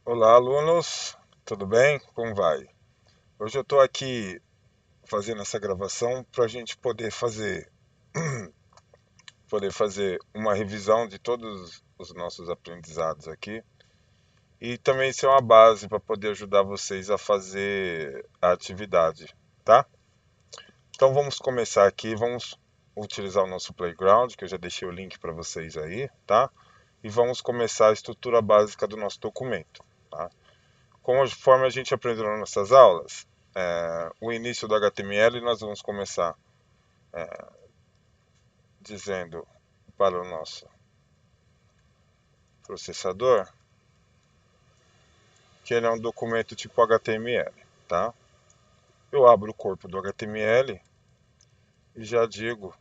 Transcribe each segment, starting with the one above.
Olá, alunos, tudo bem? Como vai? Hoje eu estou aqui fazendo essa gravação para a gente poder fazer uma revisão de todos os nossos aprendizados aqui e também ser uma base para poder ajudar vocês a fazer a atividade, tá? Então vamos começar aqui, vamos utilizar o nosso playground, que eu já deixei o link para vocês aí, tá? E vamos começar a estrutura básica do nosso documento, tá? Conforme a gente aprendeu nas nossas aulas, o início do HTML nós vamos começar dizendo para o nosso processador que ele é um documento tipo HTML, tá? Eu abro o corpo do HTML e já digo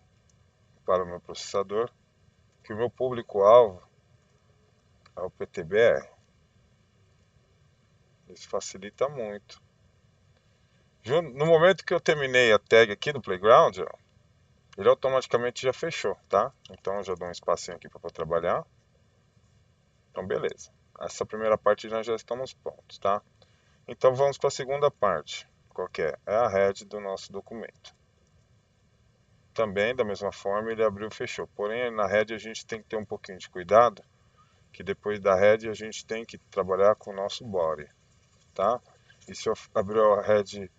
para o meu processador que o meu público-alvo é o PTBR. Isso facilita muito. No momento que eu terminei a tag aqui do Playground, ele automaticamente já fechou, tá? Então eu já dou um espacinho aqui para trabalhar. Então beleza. Essa primeira parte nós já estamos prontos, tá? Então vamos para a segunda parte. Qual que é? É a head do nosso documento. Também, da mesma forma, ele abriu e fechou. Porém, na head a gente tem que ter um pouquinho de cuidado, que depois da head a gente tem que trabalhar com o nosso body, tá? E se eu abrir a head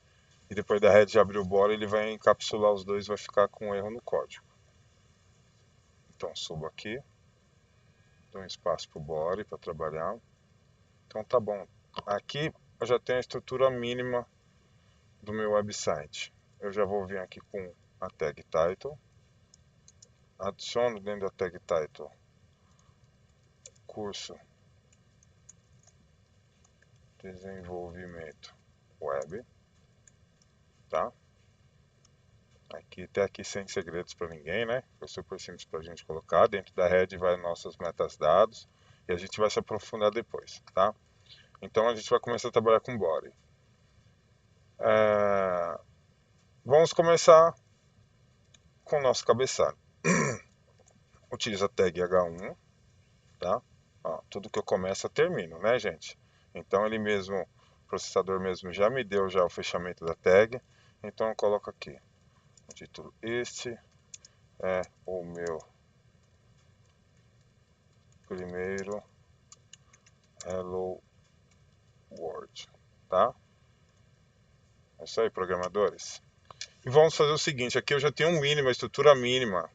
e depois da head abrir o body, ele vai encapsular os dois, vai ficar com um erro no código. Então subo aqui, dou um espaço para o body para trabalhar. Então tá bom. Aqui eu já tenho a estrutura mínima do meu website. Eu já vou vir aqui com a tag title. Adiciono dentro da tag title curso desenvolvimento web, tá? Aqui até aqui sem segredos para ninguém, né? Foi super simples para a gente colocar. Dentro da head vai nossos metadados e a gente vai se aprofundar depois, tá? Então a gente vai começar a trabalhar com body. Vamos começar com o nosso cabeçalho. Utiliza a tag H1, tá? Ó, tudo que eu começo eu termino, né, gente? Então ele mesmo, o processador mesmo já me deu já o fechamento da tag. Então eu coloco aqui o título: este é o meu primeiro Hello World, tá? É isso aí, programadores. E vamos fazer o seguinte, aqui eu já tenho um mínimo, a estrutura mínima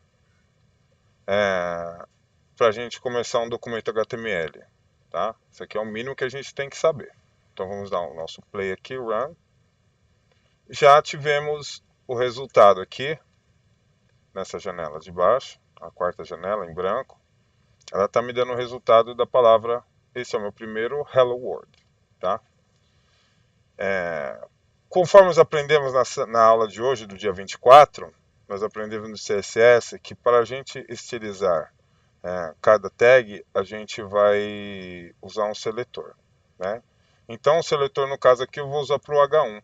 para a gente começar um documento HTML, tá? Isso aqui é o mínimo que a gente tem que saber. Então vamos dar o nosso play aqui, run. Já tivemos o resultado aqui, nessa janela de baixo, a quarta janela em branco. Ela está me dando o resultado da palavra, esse é o meu primeiro Hello World, tá? Conforme nós aprendemos na aula de hoje, do dia 24, nós aprendemos no CSS que para a gente estilizar cada tag, a gente vai usar um seletor, né? Então o seletor, no caso aqui, eu vou usar para o H1,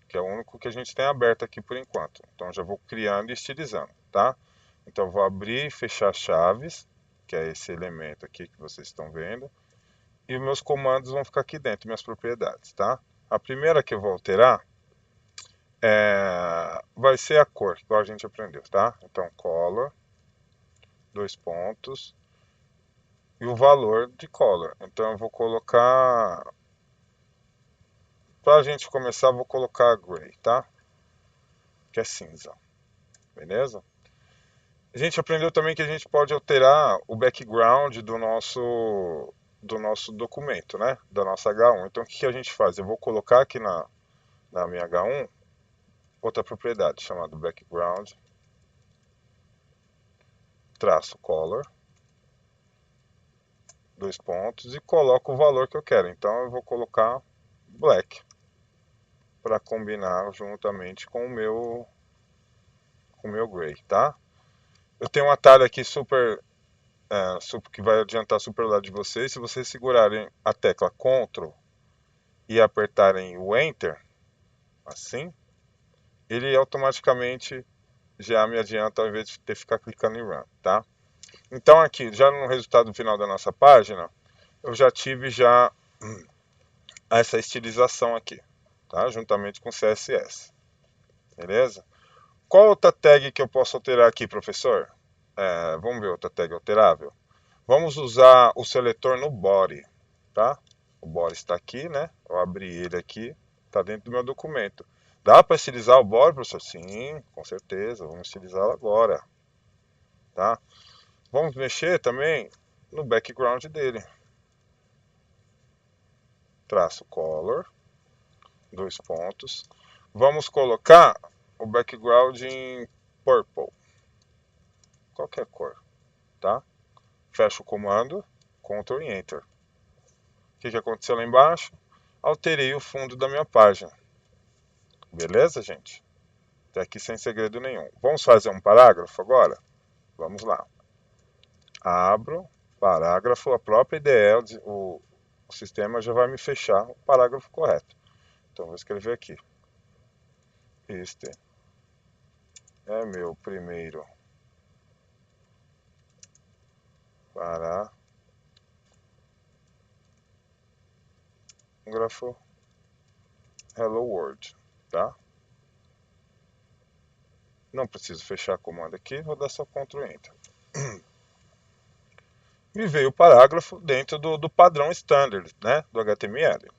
que é o único que a gente tem aberto aqui por enquanto. Então já vou criando e estilizando, tá? Então eu vou abrir e fechar chaves, que é esse elemento aqui que vocês estão vendo, e meus comandos vão ficar aqui dentro, minhas propriedades, tá? A primeira que eu vou alterar vai ser a cor, igual a gente aprendeu, tá? Então color, dois pontos, e o valor de color. Então eu vou colocar, para a gente começar, vou colocar gray, tá? Que é cinza, beleza? A gente aprendeu também que a gente pode alterar o background do nosso documento, né? Da nossa H1. Então o que a gente faz? Eu vou colocar aqui na minha H1 outra propriedade chamada background traço color, dois pontos, e coloco o valor que eu quero. Então eu vou colocar black para combinar juntamente com o meu gray, tá? Eu tenho um atalho aqui que vai adiantar super o lado de vocês. Se vocês segurarem a tecla Ctrl e apertarem o Enter, assim, ele automaticamente já me adianta ao invés de ter que ficar clicando em Run, tá? Então aqui, já no resultado final da nossa página, eu já tive já essa estilização aqui, tá? Juntamente com CSS, beleza? Qual outra tag que eu posso alterar aqui, professor? Vamos ver outra tag alterável. Vamos usar o seletor no body, tá? O body está aqui, né? Eu abri ele aqui, está dentro do meu documento. Dá para estilizar o body, professor? Sim, com certeza. Vamos estilizá-lo agora, tá? Vamos mexer também no background dele. Traço color, 2 pontos. Vamos colocar o background em purple, qualquer cor, tá? Fecho o comando, Ctrl e Enter. O que aconteceu lá embaixo? Alterei o fundo da minha página. Beleza, gente? Até aqui sem segredo nenhum. Vamos fazer um parágrafo agora? Vamos lá. Abro, parágrafo, a própria IDE, o sistema já vai me fechar o parágrafo correto. Então vou escrever aqui. Este é meu primeiro parágrafo Hello World, tá? Não preciso fechar a comando aqui, vou dar só Ctrl Enter. Me veio o parágrafo dentro do padrão standard, né, do HTML. O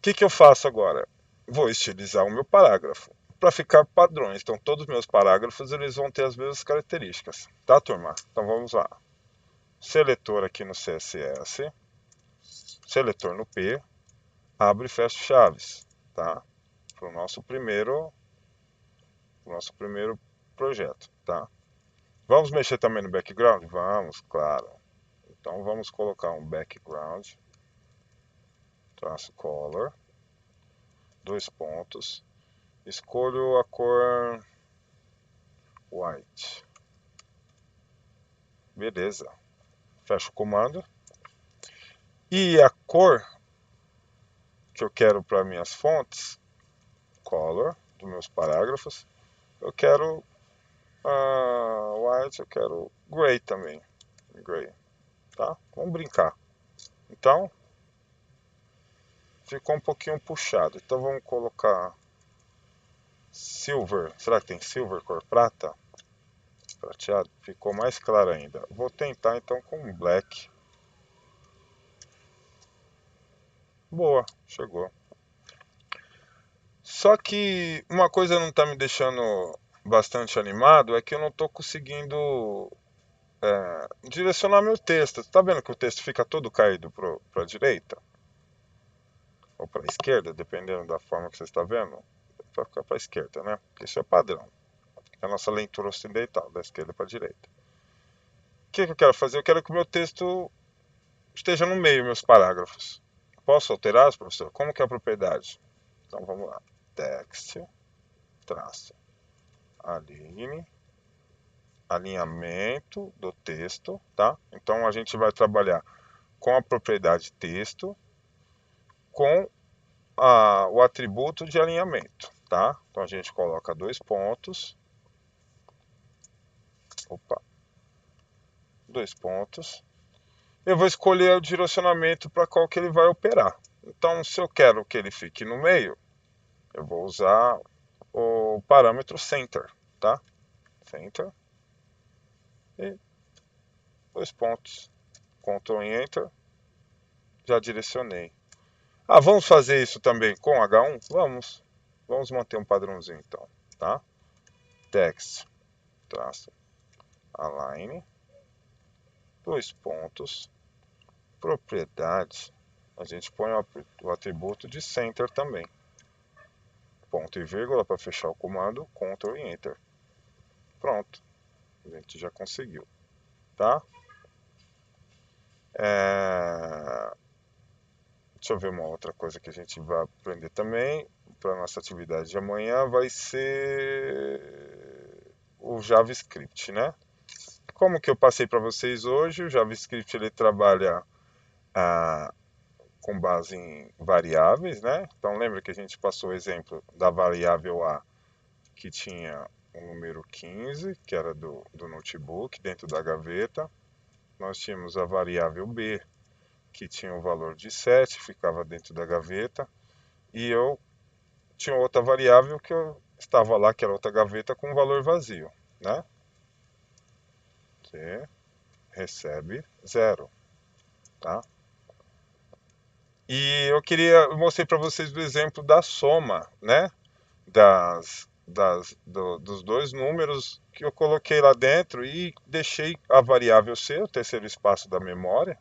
que eu faço agora? Vou estilizar o meu parágrafo para ficar padrões. Então todos os meus parágrafos eles vão ter as mesmas características, tá, turma? Então vamos lá. Seletor aqui no CSS, seletor no P, abre e fecha chaves, tá? Para o nosso primeiro projeto, tá? Vamos mexer também no background? Vamos, claro. Então vamos colocar um background, traço color, 2 pontos, escolho a cor white. Beleza. Fecho o comando. E a cor que eu quero para minhas fontes, color, dos meus parágrafos, eu quero white, eu quero gray também. Gray, tá? Vamos brincar. Então, ficou um pouquinho puxado. Então vamos colocar silver. Será que tem silver, cor prata? Prateado. Ficou mais claro ainda. Vou tentar então com black. Boa, chegou. Só que uma coisa não está me deixando bastante animado é que eu não estou conseguindo direcionar meu texto. Está vendo que o texto fica todo caído para a direita? Ou para a esquerda, dependendo da forma que você está vendo. Vai ficar para a esquerda, né? Isso é padrão. É a nossa leitura ocidental, da esquerda para a direita. O que eu quero fazer? Eu quero que o meu texto esteja no meio, meus parágrafos. Posso alterar, professor? Como que é a propriedade? Então vamos lá. Text, traço, aline, alinhamento do texto, tá? Então a gente vai trabalhar com a propriedade texto, com o atributo de alinhamento, tá? Então a gente coloca 2 pontos, 2 pontos. Eu vou escolher o direcionamento para qual que ele vai operar. Então, se eu quero que ele fique no meio, eu vou usar o parâmetro center, tá? Center. E 2 pontos. Ctrl e Enter. Já direcionei. Vamos fazer isso também com H1? Vamos. Vamos manter um padrãozinho então, tá? Text, traço, align, 2 pontos, propriedades. A gente põe o atributo de center também. Ponto e vírgula para fechar o comando, Ctrl e Enter. Pronto. A gente já conseguiu, tá? Deixa eu ver uma outra coisa que a gente vai aprender também para nossa atividade de amanhã vai ser o JavaScript, né? Como que eu passei para vocês hoje, o JavaScript ele trabalha com base em variáveis, né? Então lembra que a gente passou o exemplo da variável A que tinha o número 15, que era do notebook, dentro da gaveta. Nós tínhamos a variável B, que tinha o valor de 7, ficava dentro da gaveta, e eu tinha outra variável que eu estava lá, que era outra gaveta com valor vazio, né? Você recebe 0, tá? E eu mostrei para vocês o exemplo da soma, né? Dos dois números que eu coloquei lá dentro e deixei a variável C, o terceiro espaço da memória,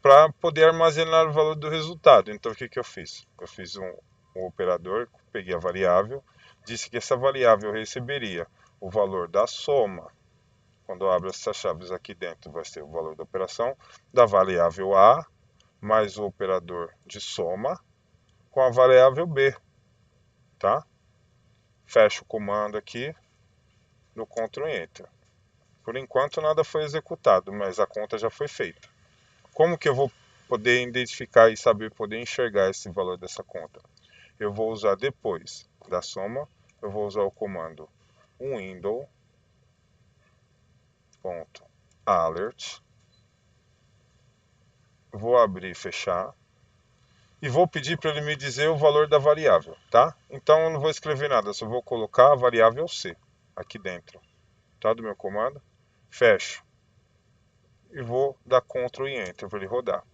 para poder armazenar o valor do resultado. Então o que eu fiz? Eu fiz um operador, peguei a variável, disse que essa variável receberia o valor da soma. Quando eu abro essas chaves aqui dentro, vai ser o valor da operação da variável A mais o operador de soma com a variável B, tá? Fecho o comando aqui no Ctrl Enter. Por enquanto nada foi executado, mas a conta já foi feita. Como que eu vou poder identificar e saber, poder enxergar esse valor dessa conta? Eu vou usar depois da soma, eu vou usar o comando window.alert. Vou abrir e fechar. E vou pedir para ele me dizer o valor da variável, tá? Então eu não vou escrever nada, só vou colocar a variável C aqui dentro, tá? Do meu comando. Fecho. E vou dar Ctrl e Enter para ele rodar.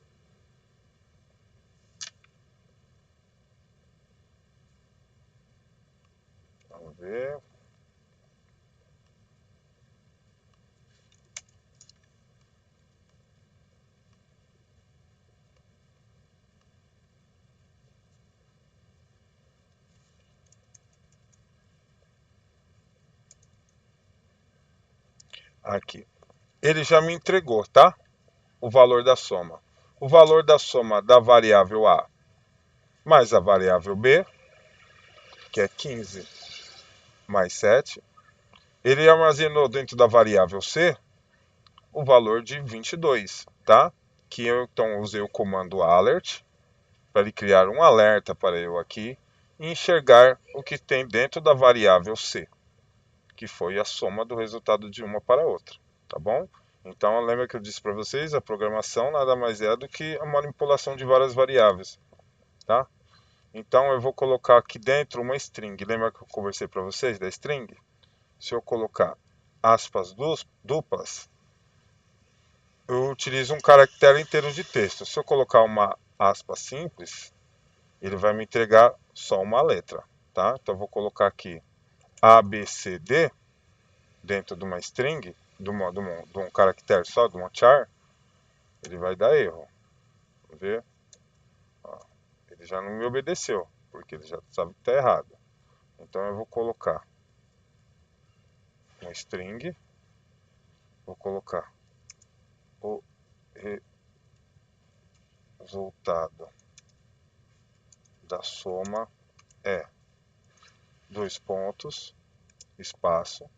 Vamos ver. Aqui. Ele já me entregou, tá? O valor da soma. O valor da soma da variável A mais a variável B, que é 15 mais 7. Ele armazenou dentro da variável C o valor de 22, tá? Que eu então usei o comando alert para ele criar um alerta para eu aqui e enxergar o que tem dentro da variável C, que foi a soma do resultado de uma para a outra, tá bom? Então lembra que eu disse para vocês, a programação nada mais é do que a manipulação de várias variáveis, tá? Então eu vou colocar aqui dentro uma string. Lembra que eu conversei para vocês da string? Se eu colocar aspas duplas, eu utilizo um caractere inteiro de texto. Se eu colocar uma aspa simples, ele vai me entregar só uma letra, tá? Então eu vou colocar aqui A, B, C, D dentro de uma string, de um caractere só, de uma char, ele vai dar erro. Vamos ver? Ó, ele já não me obedeceu, porque ele já sabe que está errado. Então eu vou colocar uma string, vou colocar o resultado da soma é dois pontos, espaço,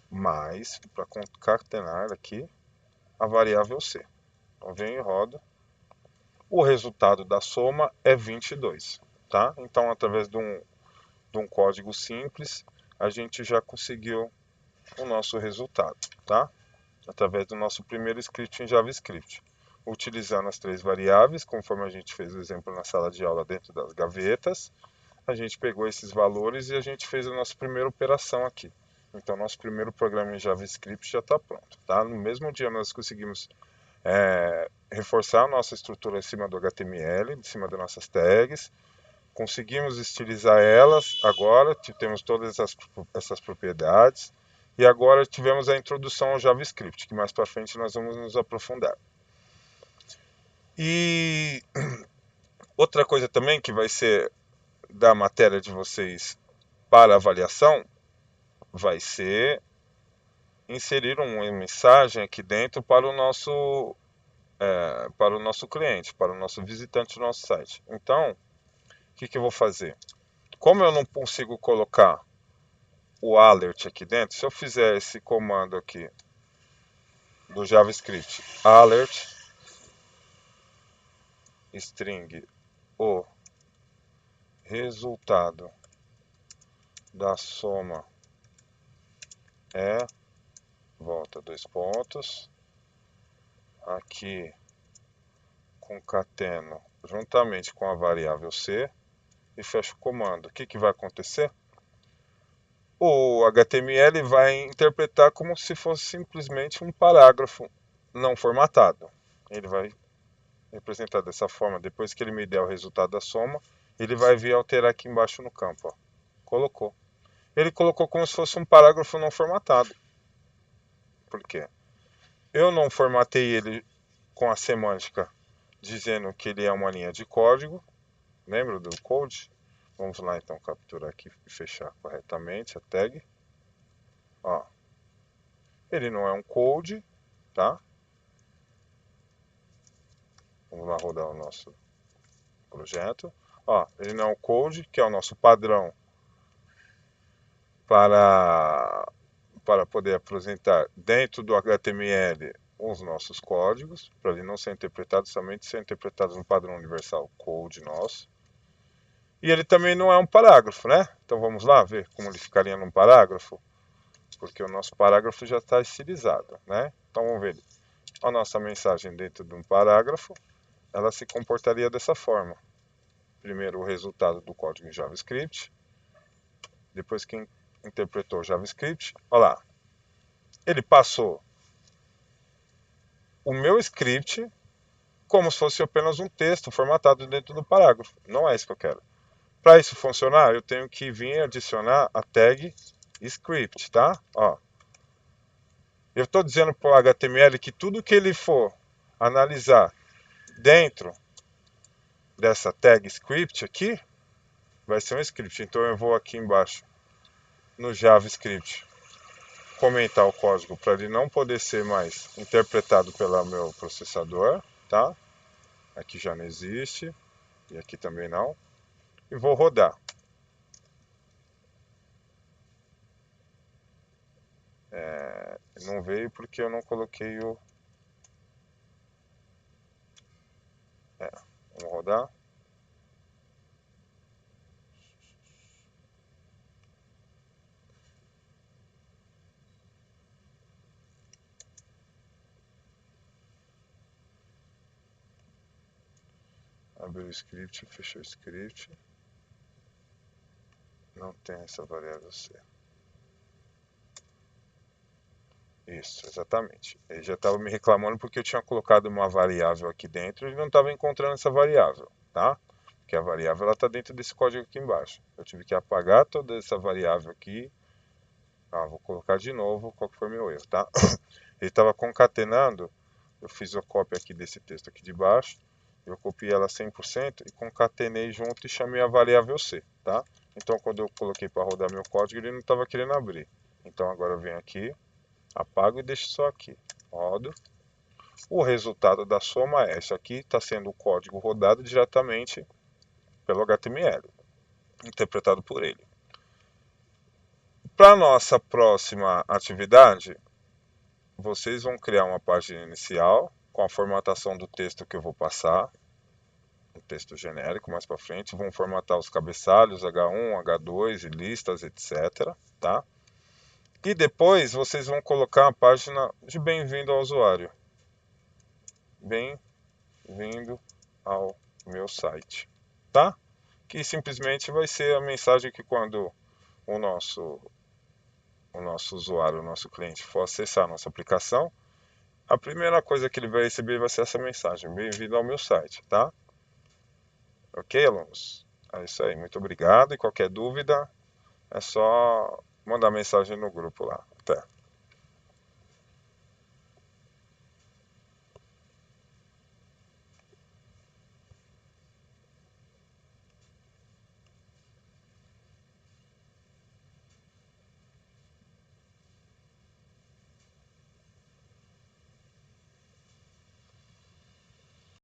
mais, para concatenar aqui, a variável C. Então vem e roda. O resultado da soma é 22, tá? Então, através de um código simples, a gente já conseguiu o nosso resultado, tá? Através do nosso primeiro script em JavaScript. Utilizando as três variáveis, conforme a gente fez o exemplo na sala de aula dentro das gavetas, a gente pegou esses valores e a gente fez a nossa primeira operação aqui. Então, nosso primeiro programa em JavaScript já está pronto, tá? No mesmo dia nós conseguimos reforçar a nossa estrutura em cima do HTML, em cima das nossas tags, conseguimos estilizar elas, agora temos todas essas propriedades, e agora tivemos a introdução ao JavaScript, que mais para frente nós vamos nos aprofundar. E outra coisa também que vai ser da matéria de vocês para avaliação, vai ser inserir uma mensagem aqui dentro para o nosso cliente, para o nosso visitante do nosso site. Então, o que eu vou fazer? Como eu não consigo colocar o alert aqui dentro, se eu fizer esse comando aqui do JavaScript, alert string o resultado da soma é, volta dois pontos, aqui concateno juntamente com a variável C e fecho o comando. O que vai acontecer? O HTML vai interpretar como se fosse simplesmente um parágrafo não formatado. Ele vai representar dessa forma. Depois que ele me der o resultado da soma, ele vai vir alterar aqui embaixo no campo. Ó. Colocou. Ele colocou como se fosse um parágrafo não formatado. Por quê? Eu não formatei ele com a semântica dizendo que ele é uma linha de código. Lembra do code? Vamos lá então capturar aqui e fechar corretamente a tag. Ó, ele não é um code, tá? Vamos lá rodar o nosso projeto. Ó, ele não é um code, que é o nosso padrão para poder apresentar dentro do HTML os nossos códigos, para ele não ser interpretado, somente ser interpretado no padrão universal code nosso. E ele também não é um parágrafo, né? Então vamos lá ver como ele ficaria num parágrafo, porque o nosso parágrafo já está estilizado, né? Então vamos ver. A nossa mensagem dentro de um parágrafo, ela se comportaria dessa forma. Primeiro o resultado do código em JavaScript, depois que interpretou o JavaScript, olha lá, ele passou o meu script como se fosse apenas um texto formatado dentro do parágrafo. Não é isso que eu quero. Para isso funcionar, eu tenho que vir adicionar a tag script, tá? Ó, eu estou dizendo para o HTML que tudo que ele for analisar dentro dessa tag script aqui vai ser um script. Então eu vou aqui embaixo no JavaScript comentar o código para ele não poder ser mais interpretado pelo meu processador, tá? Aqui já não existe e aqui também não. E vou rodar. Não veio porque eu não coloquei o... Vamos rodar. Abriu o script, fechou o script. Não tem essa variável C. Isso, exatamente. Ele já estava me reclamando porque eu tinha colocado uma variável aqui dentro e não estava encontrando essa variável, tá? Porque a variável está dentro desse código aqui embaixo. Eu tive que apagar toda essa variável aqui. Vou colocar de novo qual que foi meu erro, tá? Ele estava concatenando, eu fiz a cópia aqui desse texto aqui de baixo, eu copiei ela 100% e concatenei junto e chamei a variável C, tá? Então quando eu coloquei para rodar meu código, ele não estava querendo abrir. Então agora eu venho aqui, apago e deixo só aqui. Rodo. O resultado da soma é isso aqui, está sendo o código rodado diretamente pelo HTML, interpretado por ele. Para a nossa próxima atividade, vocês vão criar uma página inicial com a formatação do texto que eu vou passar, um texto genérico mais para frente, vão formatar os cabeçalhos H1, H2 e listas, etc, tá? E depois vocês vão colocar a página de bem-vindo ao usuário. Bem-vindo ao meu site, tá? Que simplesmente vai ser a mensagem que quando o nosso usuário, o nosso cliente for acessar a nossa aplicação, a primeira coisa que ele vai receber vai ser essa mensagem: bem-vindo ao meu site, tá? Ok, alunos? É isso aí, muito obrigado. E qualquer dúvida é só mandar mensagem no grupo lá. Até.